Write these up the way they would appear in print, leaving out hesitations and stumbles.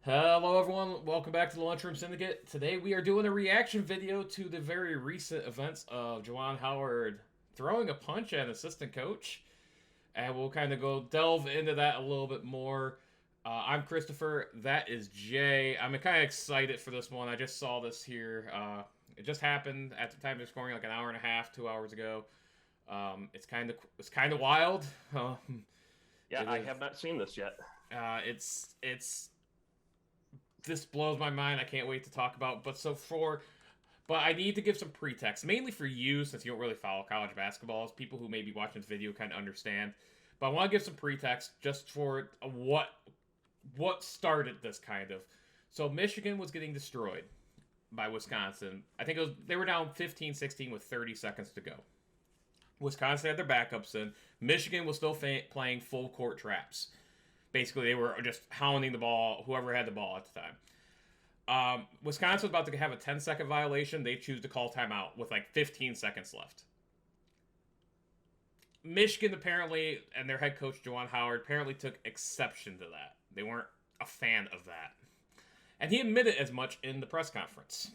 Hello everyone, welcome back to the Lunchroom Syndicate. Today we are doing a reaction video to the very recent events of Juwan Howard throwing a punch at an assistant coach. And we'll kind of go delve into that a little bit more. I'm Christopher, that is Jay. I'm kind of excited for this one. I just saw this here. It just happened at the time of scoring like an hour and a half, 2 hours ago. It's kind of wild. Yeah, It I is. have not seen this yet. It's this blows my mind. I can't wait to talk about. But I need to give some pretext, mainly for you, since you don't really follow college basketball. As people who may be watching this video kind of understand. But I want to give some pretext just for what started this kind of. So Michigan was getting destroyed by Wisconsin. I think they were down 15-16 with 30 seconds to go. Wisconsin had their backups in. Michigan was still playing full court traps. Basically, they were just hounding the ball, whoever had the ball at the time. Wisconsin was about to have a 10-second violation. They choose to call timeout with like 15 seconds left. Michigan apparently, and their head coach, Juwan Howard, apparently took exception to that. They weren't a fan of that. And he admitted as much in the press conference.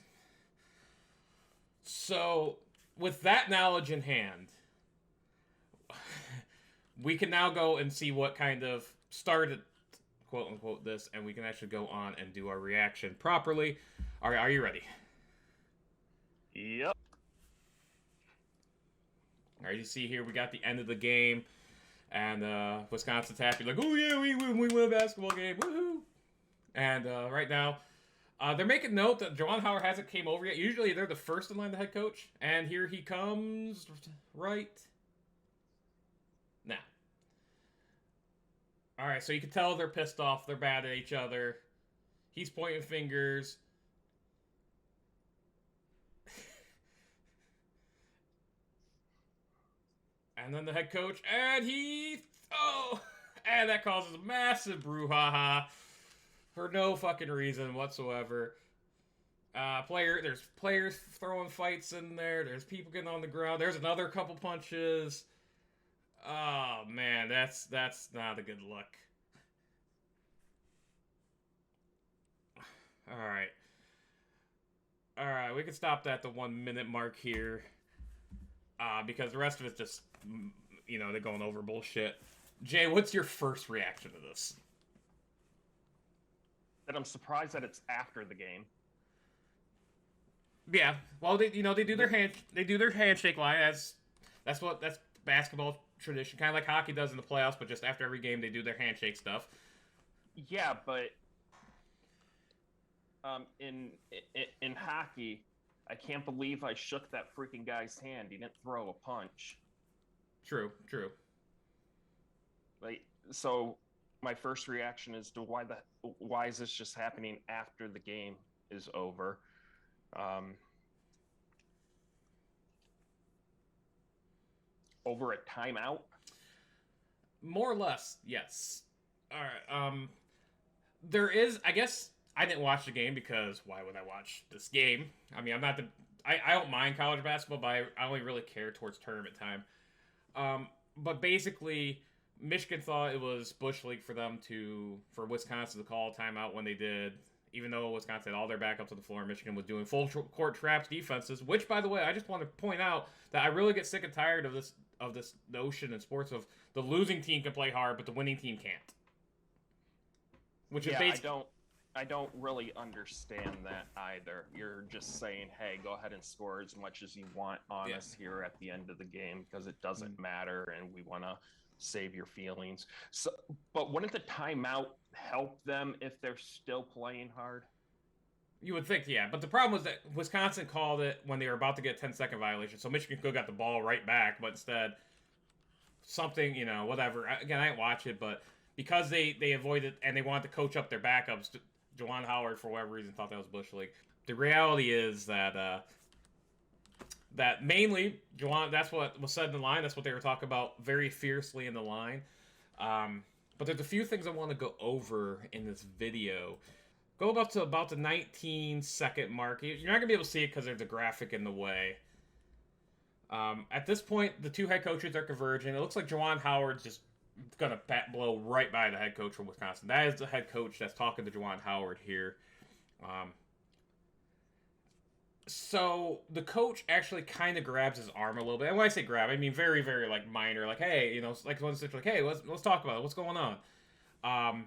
So, with that knowledge in hand, we can now go and see what kind of started, quote unquote, this, and we can actually go on and do our reaction properly. All right, are you ready? Yep. All right, you see here we got the end of the game, and Wisconsin's happy, like, oh yeah, we win a basketball game, woohoo! And right now, they're making note that Juwan Howard hasn't came over yet. Usually they're the first in line, the head coach, and here he comes right now. All right, so you can tell they're pissed off. They're bad at each other. He's pointing fingers. And then the head coach, and that causes a massive brouhaha for no fucking reason whatsoever. There's players throwing fights in there. There's people getting on the ground. There's another couple punches. Oh man, that's not a good look. All right. All right, we can stop that at the 1 minute mark here, because the rest of it's just, they're going over bullshit. Jay, what's your first reaction to this? That I'm surprised that it's after the game. Yeah, well, they do their handshake line. That's basketball tradition, kind of like hockey does in the playoffs, but just after every game they do their handshake stuff. Yeah, but in hockey, I can't believe I shook that freaking guy's hand. He didn't throw a punch. True, true. Like, so my first reaction is to why is this just happening after the game is over? Um, Over a timeout. More or less, yes. All right. There is, I guess, I didn't watch the game because why would I watch this game? I mean, I'm not the. I don't mind college basketball, but I only really care towards tournament time. But basically, Michigan thought it was Bush League for Wisconsin to call a timeout when they did, even though Wisconsin had all their backups on the floor. Michigan was doing full court traps defenses, which, by the way, I just want to point out that I really get sick and tired of this notion in sports of the losing team can play hard, but the winning team can't. Which is Yeah, I basically don't I don't really understand that either. You're just saying, hey, go ahead and score as much as you want on yeah. us here at the end of the game because it doesn't matter and we want to save your feelings. So, but wouldn't the timeout help them if they're still playing hard? You would think, yeah, but the problem was that Wisconsin called it when they were about to get a 10-second violation, so Michigan could have got the ball right back, but instead something, whatever. Again, I didn't watch it, but because they avoided and they wanted to coach up their backups, Juwan Howard, for whatever reason, thought that was Bush League. The reality is that mainly Juwan, that's what was said in the line. That's what they were talking about very fiercely in the line. But there's a few things I want to go over in this video. Go up to about the 19-second mark. You're not going to be able to see it because there's a graphic in the way. At this point, the two head coaches are converging. It looks like Juwan Howard's just gonna blow right by the head coach from Wisconsin. That is the head coach that's talking to Juwan Howard here. So the coach actually kind of grabs his arm a little bit. And when I say grab, I mean very, very like minor. Like, hey, you know, like one like, hey, let's talk about it. What's going on?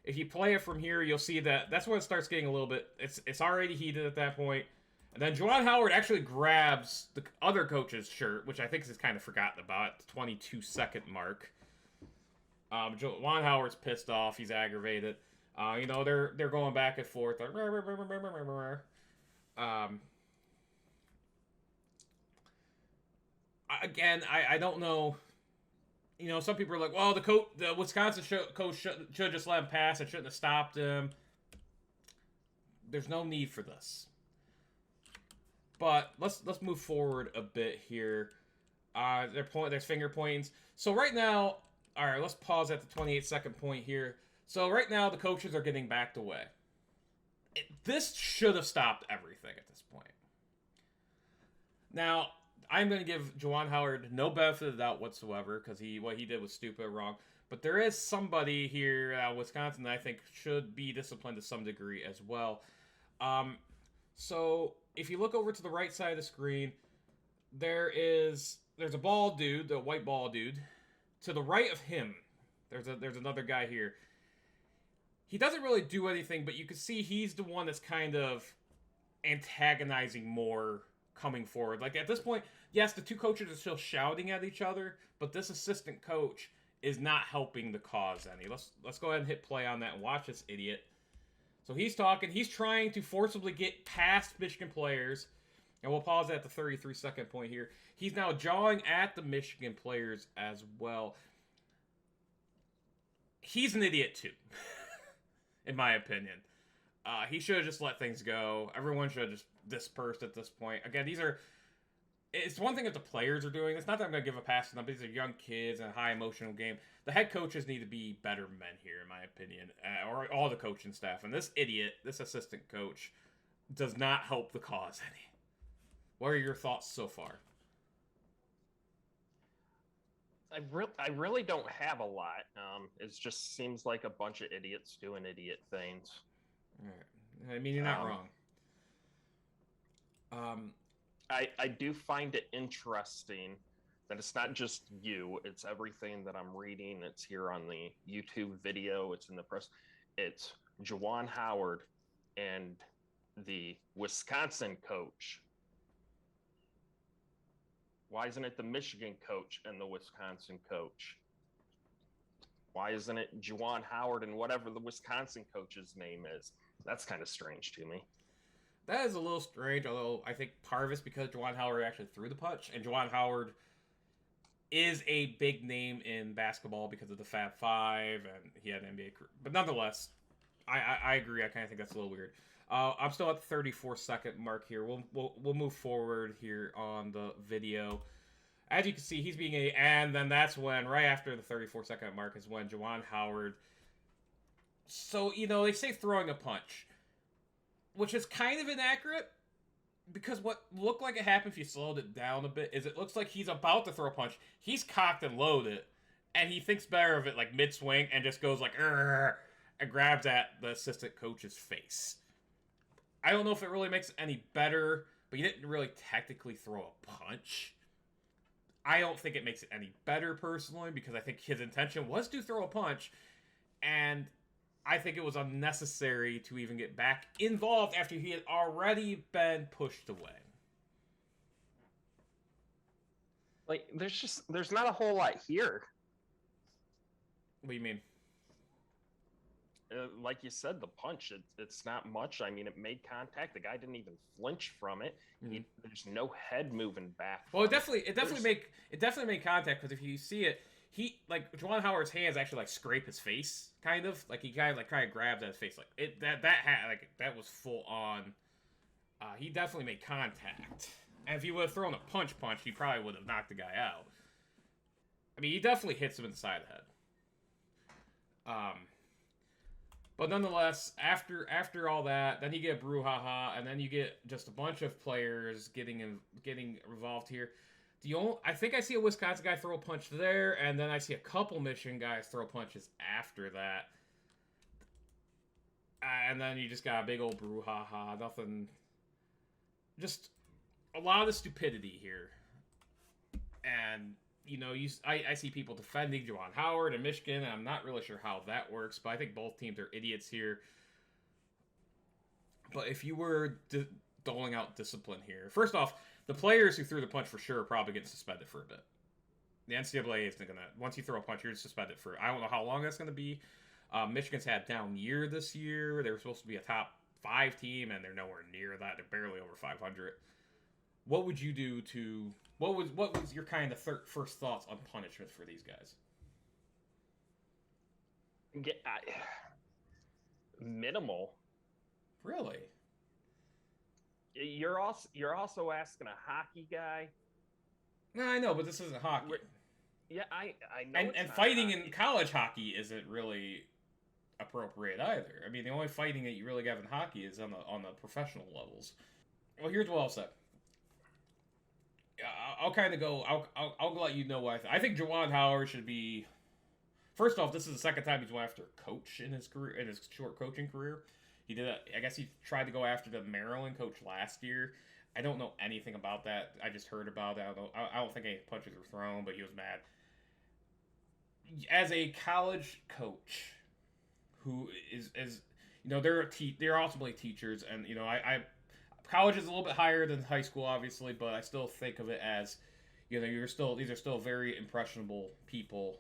If you play it from here, you'll see that that's when it starts getting a little bit. It's already heated at that point. And then Juwan Howard actually grabs the other coach's shirt, which I think is kind of forgotten about at the 22-second mark. Juwan Howard's pissed off. He's aggravated. You know, they're going back and forth. Like, again, I don't know. You know, some people are like, well, the Wisconsin coach should just let him pass. It shouldn't have stopped him. There's no need for this. But let's move forward a bit here. There's finger pointings. So right now, all right, let's pause at the 28-second point here. So right now, the coaches are getting backed away. This should have stopped everything at this point. Now, I'm going to give Juwan Howard no benefit of the doubt whatsoever because what he did was stupid or wrong. But there is somebody here at Wisconsin that I think should be disciplined to some degree as well. So if you look over to the right side of the screen, there's a bald dude, the white bald dude. To the right of him, there's another guy here. He doesn't really do anything, but you can see he's the one that's kind of antagonizing more coming forward. Like at this point, yes, the two coaches are still shouting at each other, but this assistant coach is not helping the cause any. Let's go ahead and hit play on that and watch this idiot. So he's talking. He's trying to forcibly get past Michigan players. And we'll pause at the 33-second point here. He's now jawing at the Michigan players as well. He's an idiot too, in my opinion. He should have just let things go. Everyone should have just dispersed at this point. Again, it's one thing if the players are doing this. Not that I'm going to give a pass to them, but these are young kids and a high emotional game. The head coaches need to be better men here, in my opinion, or all the coaching staff. And this idiot, this assistant coach, does not help the cause any. What are your thoughts so far? I really don't have a lot. It just seems like a bunch of idiots doing idiot things. All right. I mean, you're not wrong. I do find it interesting that it's not just you, it's everything that I'm reading. It's here on the YouTube video, it's in the press. It's Juwan Howard and the Wisconsin coach. Why isn't it the Michigan coach and the Wisconsin coach? Why isn't it Juwan Howard and whatever the Wisconsin coach's name is? That's kind of strange to me. That is a little strange, although I think part of it's because Juwan Howard actually threw the punch, and Juwan Howard is a big name in basketball because of the Fab Five, and he had an NBA career. But nonetheless, I agree. I kind of think that's a little weird. I'm still at the 34-second mark here. We'll move forward here on the video. As you can see, he's being and then that's when, right after the 34-second mark, is when Juwan Howard. So, you know, they say throwing a punch, which is kind of inaccurate, because what looked like it happened if you slowed it down a bit is it looks like he's about to throw a punch. He's cocked and loaded, and he thinks better of it like mid-swing and just goes like, "Arr," and grabs at the assistant coach's face. I don't know if it really makes it any better, but he didn't really technically throw a punch. I don't think it makes it any better personally, because I think his intention was to throw a punch, and I think it was unnecessary to even get back involved after he had already been pushed away. Like, there's not a whole lot here. What do you mean? Like you said, the punch, it's not much. I mean, it made contact. The guy didn't even flinch from it. Mm-hmm. There's no head moving back. Well, it definitely made contact, because if you see it, he, like, Juwan Howard's hands actually like scrape his face, kind of like he kind of like try to grab at his face, like it that was full on. He definitely made contact, and if he would have thrown a punch, he probably would have knocked the guy out. I mean, he definitely hits him in the side of the head. But nonetheless, after all that, then you get brouhaha, and then you get just a bunch of players getting involved here. I think I see a Wisconsin guy throw a punch there, and then I see a couple Michigan guys throw punches after that. And then you just got a big old brouhaha. Nothing. Just a lot of the stupidity here. And, I see people defending Juwan Howard and Michigan, and I'm not really sure how that works, but I think both teams are idiots here. But if you were doling out discipline here, first off, the players who threw the punch for sure are probably getting suspended for a bit. The NCAA is thinking that once you throw a punch, you're suspended for, I don't know how long that's going to be. Michigan's had a down year this year. They were supposed to be a top 5 team, and they're nowhere near that. They're barely over 500. What would you do to... What was your kind of first thoughts on punishment for these guys? Minimal. Really? You're also asking a hockey guy. No, I know, but this isn't hockey. Yeah, I know. And fighting hockey in college hockey isn't really appropriate either. I mean, the only fighting that you really have in hockey is on the professional levels. Well, here's what I'll say. I'll kind of go. I'll let you know what I think Juwan Howard should be. First off, this is the second time he's went after a coach in his career, in his short coaching career. He did. I guess he tried to go after the Maryland coach last year. I don't know anything about that. I just heard about it. I don't think any punches were thrown, but he was mad. As a college coach, who is they're ultimately teachers, and I college is a little bit higher than high school, obviously, but I still think of it as, these are still very impressionable people.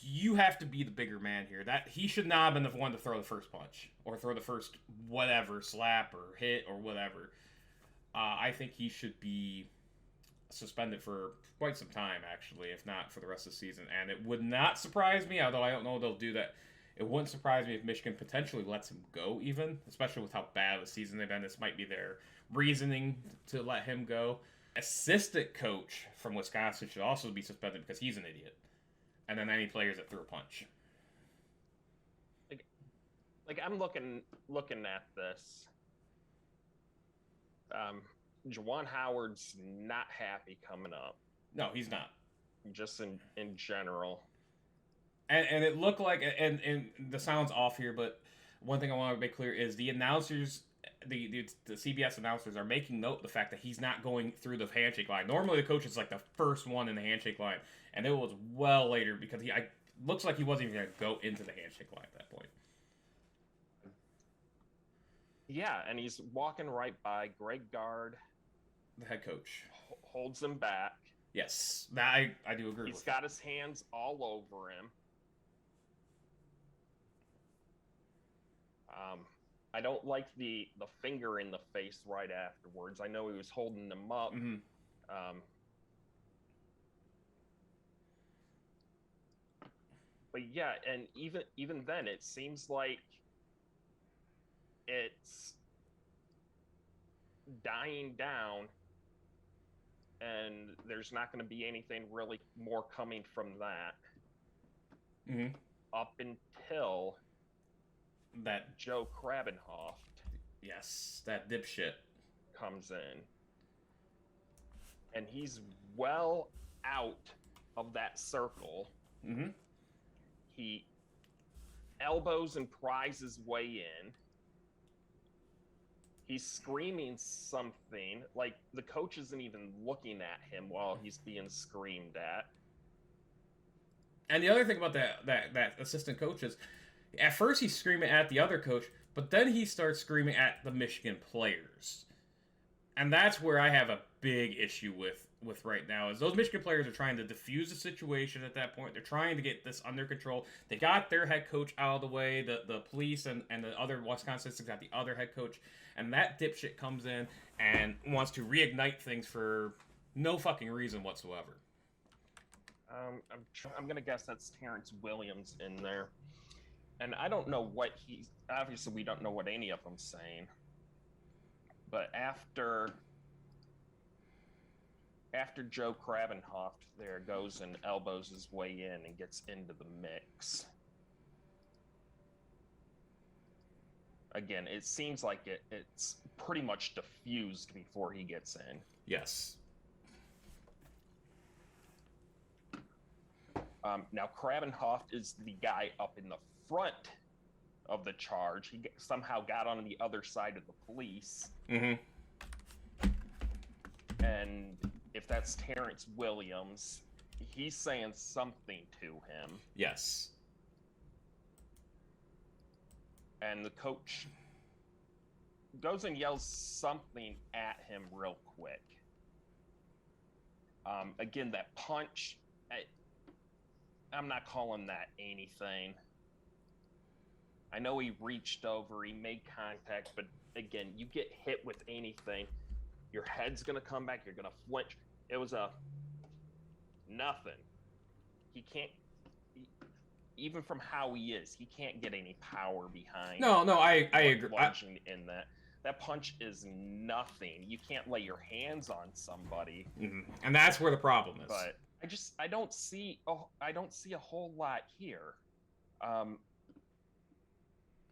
You have to be the bigger man here. That he should not have been the one to throw the first punch or throw the first whatever slap or hit or whatever. I think he should be suspended for quite some time, actually, if not for the rest of the season. And it would not surprise me, although I don't know if they'll do that. It wouldn't surprise me if Michigan potentially lets him go, even, especially with how bad of a season they've been. This might be their reasoning to let him go. Assistant coach from Wisconsin should also be suspended because he's an idiot. And then any players that threw a punch. Like I'm looking at this. Juwan Howard's not happy coming up. No, he's not. Just in general. And it looked like, and the sound's off here, but one thing I want to make clear is the announcers, the CBS announcers are making note of the fact that he's not going through the handshake line. Normally the coach is like the first one in the handshake line, and it was well later because looks like he wasn't even going to go into the handshake line at that point. Yeah, and he's walking right by Greg Gard, the head coach, holds him back. Yes, that I do agree with. He's got his hands all over him. I don't like the finger in the face right afterwards. I know he was holding them up. Mm-hmm. But yeah, and even then, it seems like it's dying down, and there's not going to be anything really more coming from that. Mm-hmm. Up until that Joe Krabenhoft, yes, that dipshit comes in, and he's well out of that circle. Mm-hmm. He elbows and pries his way in. He's screaming something, like the coach isn't even looking at him while he's being screamed at. And the other thing about that assistant coach is, at first he's screaming at the other coach, but then he starts screaming at the Michigan players. And that's where I have a big issue with right now, is those Michigan players are trying to defuse the situation at that point. They're trying to get this under control. They got their head coach out of the way. The police and the other Wisconsin Syndicate got the other head coach. And that dipshit comes in and wants to reignite things for no fucking reason whatsoever. I'm going to guess that's Terrence Williams in there. And I don't know what obviously we don't know what any of them's saying. But after Joe Krabenhoft there goes and elbows his way in and gets into the mix. Again, it seems like it's pretty much diffused before he gets in. Yes. Now, Krabenhoft is the guy up in the front of the charge. He somehow got on the other side of the police. Mm-hmm. And if that's Terrence Williams, he's saying something to him. Yes. And the coach goes and yells something at him real quick. Again, that punch, I'm not calling that anything. I know he reached over, he made contact, but again, you get hit with anything, your head's going to come back, you're going to flinch. It was a nothing. He can't, even from how he is, he can't get any power behind. No, I agree. Lunging in that. That punch is nothing. You can't lay your hands on somebody. Mm-hmm. And that's where the problem is. But I don't see a whole lot here.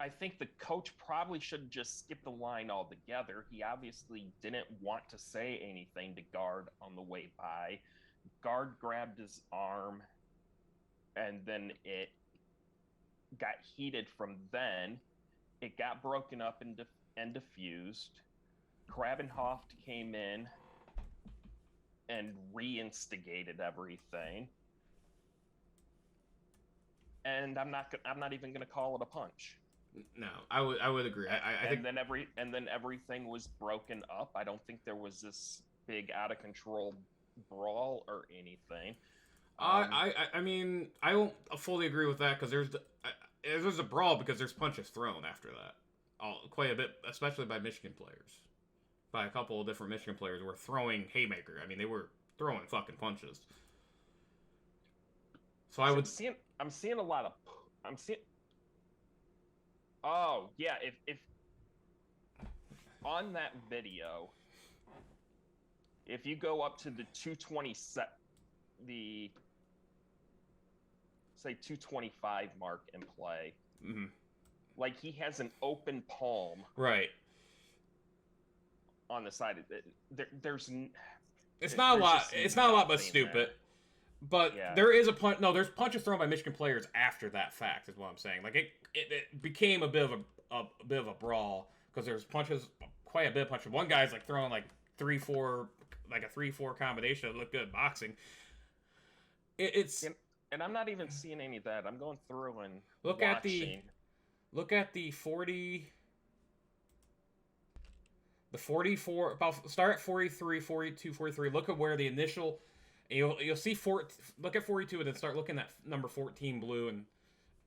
I think the coach probably should just skip the line altogether. He obviously didn't want to say anything to Guard on the way by. Guard grabbed his arm, and then it got heated from then. It got broken up and diffused. Krabenhoft came in and re-instigated everything. And I'm not even going to call it a punch. No, I would agree. I think then everything was broken up. I don't think there was this big out of control brawl or anything. I mean, I don't fully agree with that because there's a brawl because there's punches thrown after that. Quite a bit, especially by Michigan players. By a couple of different Michigan players were throwing haymaker. I mean, they were throwing fucking punches. So I'm seeing a lot of. Oh yeah, if on that video, if you go up to the 220 set, the say 225 mark in play. Mm-hmm. Like he has an open palm, right, on the side of it. It's not a lot. It's not a lot, but stupid. But yeah. There is a punch. No, there's punches thrown by Michigan players after that fact. Is what I'm saying. Like it became a bit of a brawl because there's punches, quite a bit of punches. One guy's like throwing like 3-4, like a 3-4 combination. It looked good boxing. And I'm not even seeing any of that. I'm going through and look at the 40. The 44, about start at 43, 42, 43. Look at where the initial, you'll see look at 42 and then start looking at number 14 blue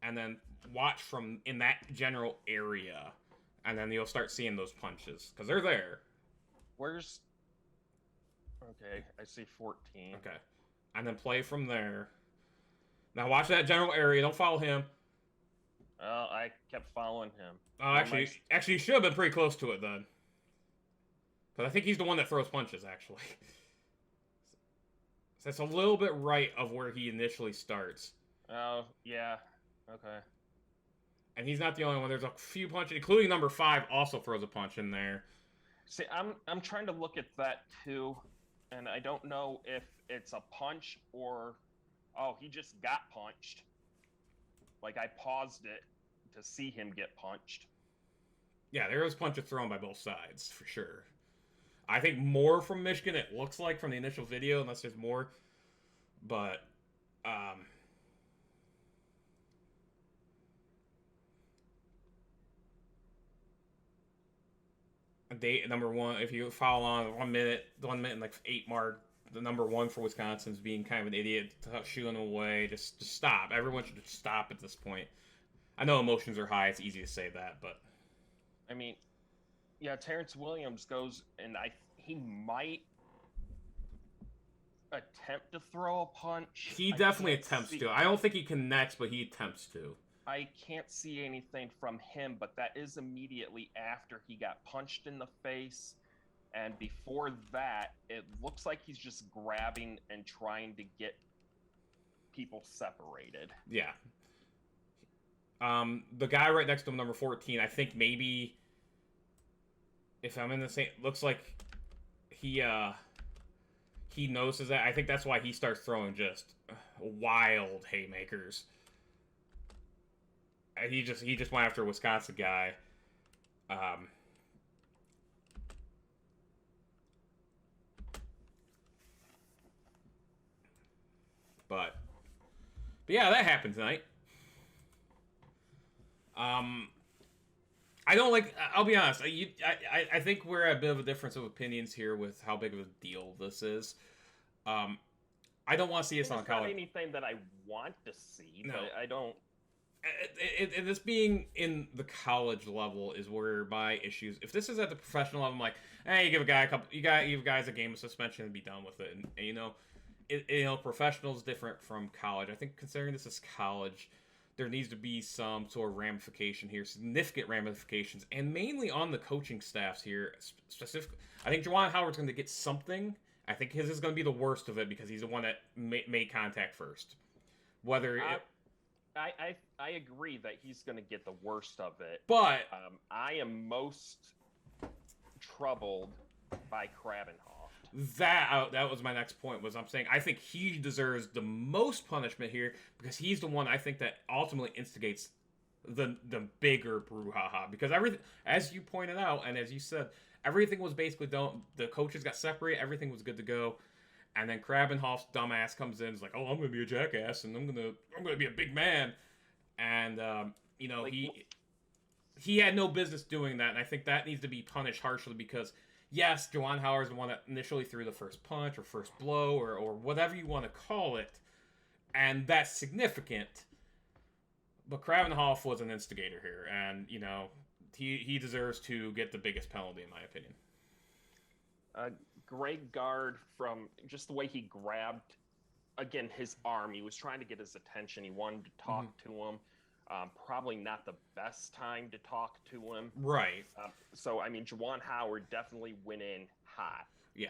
and then watch from in that general area, and then you'll start seeing those punches because they're there. Okay, I see 14. Okay, and then play from there. Now watch that general area. Don't follow him. I kept following him. Oh, actually, you should have been pretty close to it then. Because I think he's the one that throws punches, actually. So it's a little bit right of where he initially starts. Oh, yeah. Okay. And he's not the only one. There's a few punches, including number 5 also throws a punch in there. See, I'm trying to look at that, too, and I don't know if it's a punch or, he just got punched. Like, I paused it to see him get punched. Yeah, there was punches thrown by both sides, for sure. I think more from Michigan, it looks like, from the initial video, unless there's more. But, number 1, if you follow on 1 minute and like 8 mark, the number 1 for Wisconsin is being kind of an idiot, shooing them away. Just stop. Everyone should just stop at this point. I know emotions are high. It's easy to say that, but I mean, yeah, Terrence Williams goes, and he might attempt to throw a punch. He definitely attempts to. I don't think he connects, but he attempts to. I can't see anything from him, but that is immediately after he got punched in the face. And before that, it looks like he's just grabbing and trying to get people separated. Yeah. The guy right next to him, number 14, I think maybe, if I'm in the same, looks like he he notices that. I think that's why he starts throwing just wild haymakers. And he just went after a Wisconsin guy. But yeah, that happened tonight. I don't like. I'll be honest. I think we're at a bit of a difference of opinions here with how big of a deal this is. I don't want to see us on college. Not anything that I want to see, No. but I don't. This being in the college level is where my issues. If this is at the professional level, I'm like, hey, you give a guy a couple. You give guys a game of suspension and be done with it. And you know, professional is different from college. I think considering this is college, there needs to be some sort of ramification here, significant ramifications, and mainly on the coaching staffs here. Specifically, I think Juwan Howard's going to get something. I think his is going to be the worst of it because he's the one that made contact first. Whether I agree that he's going to get the worst of it, but I am most troubled by Krabenhoff. That was my next point. Was I'm saying I think he deserves the most punishment here because he's the one I think that ultimately instigates the bigger brouhaha. Because everything, as you pointed out and as you said, everything was basically done. The coaches got separated. Everything was good to go. And then Krabenhoff's dumbass comes in. Is like, oh, I'm gonna be a jackass, and I'm gonna be a big man. And you know, like, he had no business doing that. And I think that needs to be punished harshly because yes, Juwan Howard's the one that initially threw the first punch or first blow or whatever you want to call it, and that's significant. But Krabenhoff was an instigator here, and you know, he deserves to get the biggest penalty in my opinion. Great guard from just the way he grabbed, again, his arm. He was trying to get his attention. He wanted to talk to him. Probably not the best time to talk to him. Right. So, I mean, Juwan Howard definitely went in hot. Yeah.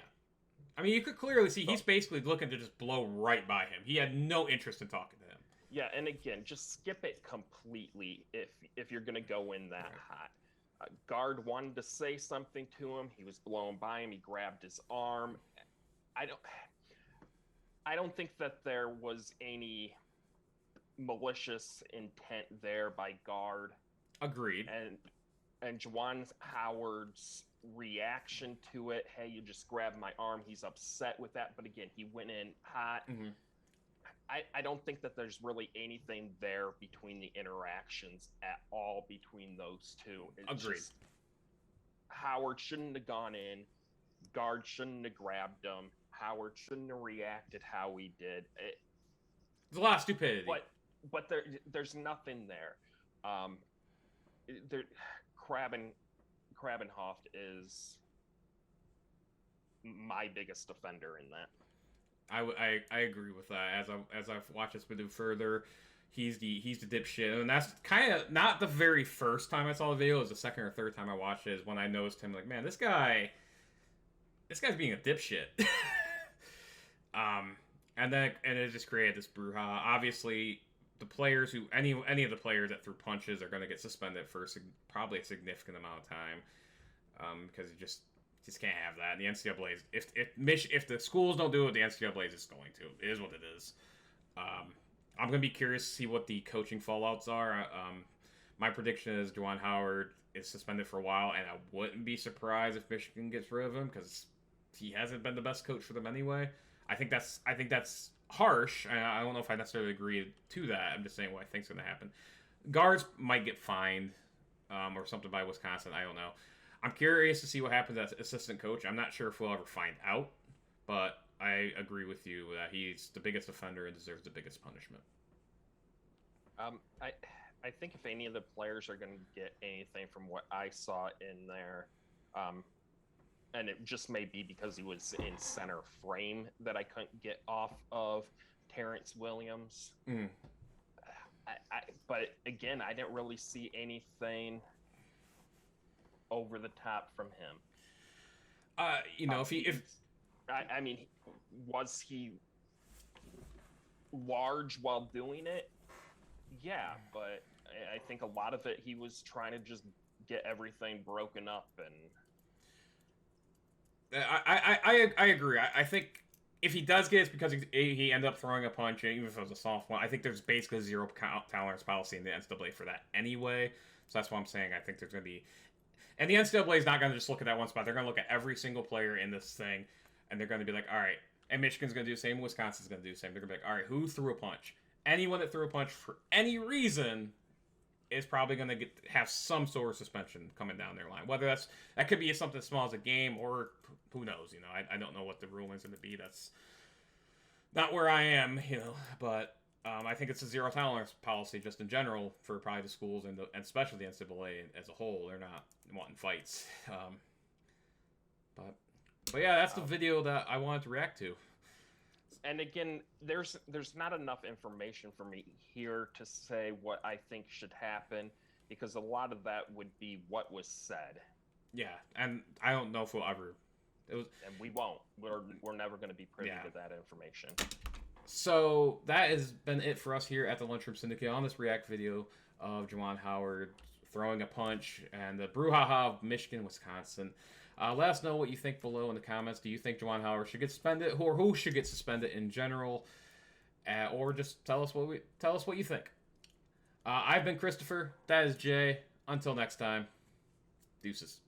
I mean, you could clearly see he's basically looking to just blow right by him. He had no interest in talking to him. Yeah, and again, just skip it completely if you're going to go in that hot. Guard wanted to say something to him. He was blowing by him. He grabbed his arm. I don't think that there was any malicious intent there by guard. Agreed. And Juwan Howard's reaction to it, hey, you just grabbed my arm. He's upset with that. But again, he went in hot. Mm-hmm. I don't think that there's really anything there between the interactions at all between those two. Agreed. Just, Howard shouldn't have gone in. Guard shouldn't have grabbed him. Howard shouldn't have reacted how he did. There's a lot of stupidity. But there's nothing there. Krabenhoff is my biggest offender in that. I agree with that. As I've watched this video further, he's the dipshit, and that's kind of not the very first time I saw the video. It was the second or third time I watched it. Is when I noticed him. Like, man, this guy's being a dipshit. And it just created this brouhaha. Obviously, the players any of the players that threw punches are going to get suspended for probably a significant amount of time, because you just can't have that. And the NCAA, if the schools don't do it, the NCAA is just going to. It is what it is. I'm going to be curious to see what the coaching fallouts are. My prediction is Juwan Howard is suspended for a while, and I wouldn't be surprised if Michigan gets rid of him because he hasn't been the best coach for them anyway. I think that's harsh, and I don't know if I necessarily agree to that. I'm just saying what I think is going to happen. Guards might get fined or something by Wisconsin. I don't know. I'm curious to see what happens as assistant coach. I'm not sure if we'll ever find out, but I agree with you that he's the biggest offender and deserves the biggest punishment. I think if any of the players are going to get anything from what I saw in there, and it just may be because he was in center frame that I couldn't get off of Terrence Williams. Mm. But again, I didn't really see anything over the top from him. I mean, was he large while doing it? Yeah, but I think a lot of it he was trying to just get everything broken up, and I agree. I think if he does get it, it's because he ended up throwing a punch, and even if it was a soft one, I think there's basically zero tolerance policy in the NCAA for that anyway. So that's what I'm saying. I think there's going to be... And the NCAA is not going to just look at that one spot. They're going to look at every single player in this thing, and they're going to be like, all right, and Michigan's going to do the same, Wisconsin's going to do the same. They're going to be like, all right, who threw a punch? Anyone that threw a punch for any reason is probably going to have some sort of suspension coming down their line. Whether that could be something as small as a game, or who knows, you know. I don't know what the ruling's going to be. That's not where I am, you know, but... I think it's a zero tolerance policy just in general for probably the schools and especially the NCAA as a whole. They're not wanting fights. But yeah, that's the video that I wanted to react to. And again, there's not enough information for me here to say what I think should happen, because a lot of that would be what was said. Yeah, and I don't know if we'll ever... And we won't. We're never going to be privy to that information. So that has been it for us here at the Lunchroom Syndicate on this react video of Juwan Howard throwing a punch and the brouhaha of Michigan, Wisconsin. Let us know what you think below in the comments. Do you think Juwan Howard should get suspended, or who should get suspended in general? Or just tell us what you think. I've been Christopher. That is Jay. Until next time, deuces.